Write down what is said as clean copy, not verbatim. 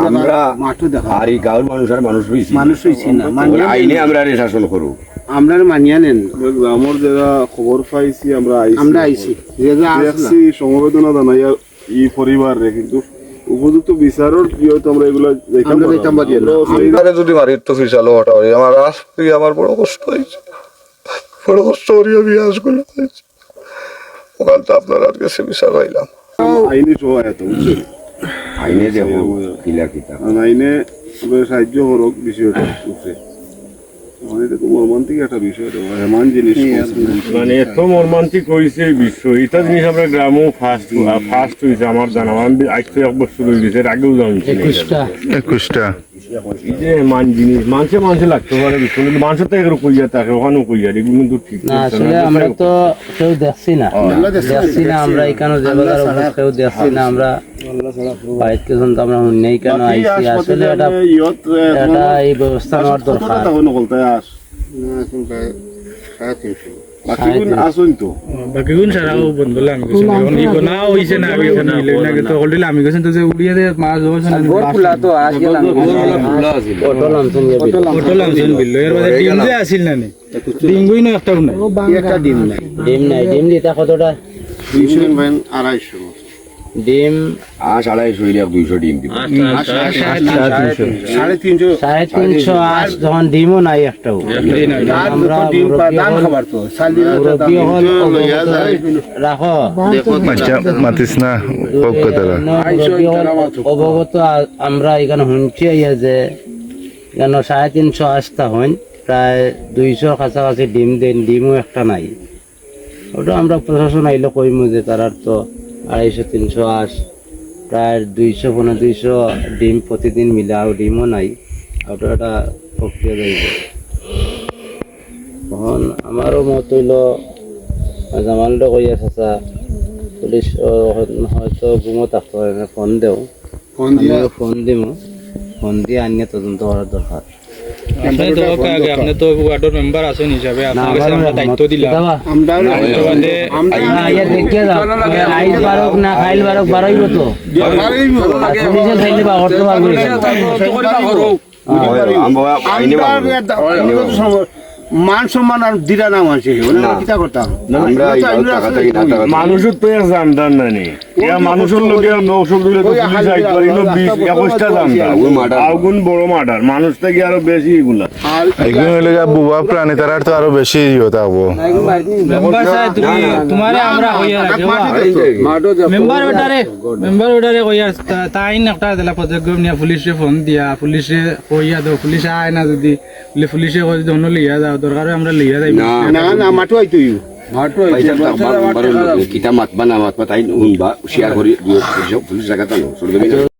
আমরা মাঠও দেখা আর এই গাঁওর মানুষ আর মানুষ হইছি না আইনে আমরা শাসন করু আমরা মানিয়া নেন আমার যারা খবর পাইছি আমরা আইছি দেখছি সমবেদনা জানাইয়া ই পরিবারে কিন্তু উপযুক্ত বিচারের কি হয়তো আমরা এগুলো যদি মারির তো ফিসালো হটা হয় আমার আমার বড় কষ্ট হয়েছে বড় কষ্ট করিয়া বিয়াস করে হয়েছে ওখান তো আপনার আর কাছে বিচার পাইলাম আইনি সহায়তা বুঝছেন আইনে দেখো কিলা কিতা আইনে সাহায্য করক বিষয়টা বুঝছে মানে এটা তো মর্মান্তিক একটা বিষয় হেমান জিনিস মানে এত মর্মান্তিক হয়েছে এই বিষয় এটা জিনিস আমরা গ্রামও ফার্স্ট হয়েছে আমার জানা আমি আজ তো 1 বছর হয়ে গেছে এর আগেও জানছি 21টা এই যে মান জিনিস মানুষে লাগতে পারে বিষয় কিন্তু মানুষের তো এগুলো কইয়া থাকে ওখানেও কইয়া এগুলো কিন্তু ঠিক না আসলে আমরা তো কেউ দেখছি না আমরা এখানে দেবদার অবস্থা কেউ দেখছি না আমরা বাইরে তো আমরা নেই কেন আইছি আসলে এটা এই ব্যবস্থা নেওয়ার দরকার বাকিগুন সারাও বন্ধ হলে আমি গেছি এখন ই না হইছে না আমি এখন মিলে না তো হলদিল আমি গেছেন তো যে উড়িয়ে দে মাছ হইছে না ফুলা তো আসলে পটল আনছেন বিল্লো এর মধ্যে ডিম যে আসিল না নি ডিমগুই না একটাও নাই একটা ডিম নাই ডিম দিতা কতটা 200 ডিম 250 ডিম দিব 350 যখন ডিমও নাই একটাও আমরা রাখো মাতিস না অবগত আমরা এখানে শুনছি যে কেন 350 আসতা হইন প্রায় 200 কাছাকাছি ডিম দেন ডিমও একটা নাই ওটা আমরা প্রশাসন আইলে কইমু যে তার তো 250-300 আস প্রায় 200-200 ডিম প্রতিদিন মিলাও ডিমও নাই ওটা একটা প্রক্রিয়া যাইব তখন আমারও মত হইল জামালটা কই আছে পুলিশ হয়তো ঘুমো থাকতে পারে না ফোন দিমু ফোন দিয়ে আনিয়ে তদন্ত করার দরকার আপনি তো ওয়ার্ডের মেম্বার আছেন হিসাবে আপনার কাছে আমরা দায়িত্ব দিলাম আইল বারক না খাইল বারক বারইব তো পুলিশে খাইলে বা করতে পারবো মান সম্মান আর দিরা নাম আছে কিতা করতাম মানুষের তো জানতাম না নি মানুষের লোকে ঔষধ দিলে তো পুলিশ আইতে পারে 20-21টা জানতাম আগুন বড় মার্ডার মানুষ থেকে আরো বেশি এগুলা এগুলো হলে বুবা প্রাণী তার তো আরো বেশি হতে হবো তোমারে আমরা কইয়া রাখবো মেম্বার ওটারে কইয়া তাই একটা দিলা পদক্ষেপ নিয়া পুলিশে ফোন দিয়া পুলিশে কইয়া দাও পুলিশে আয় না যদি পুলিশে কই দন লিয়া যাও দরকার আমরা লিয়া যাই না মাঠো আইতো কিতা মাতবা না মাতবা তাই শেয়ার করি পুলিশ জায়গাটা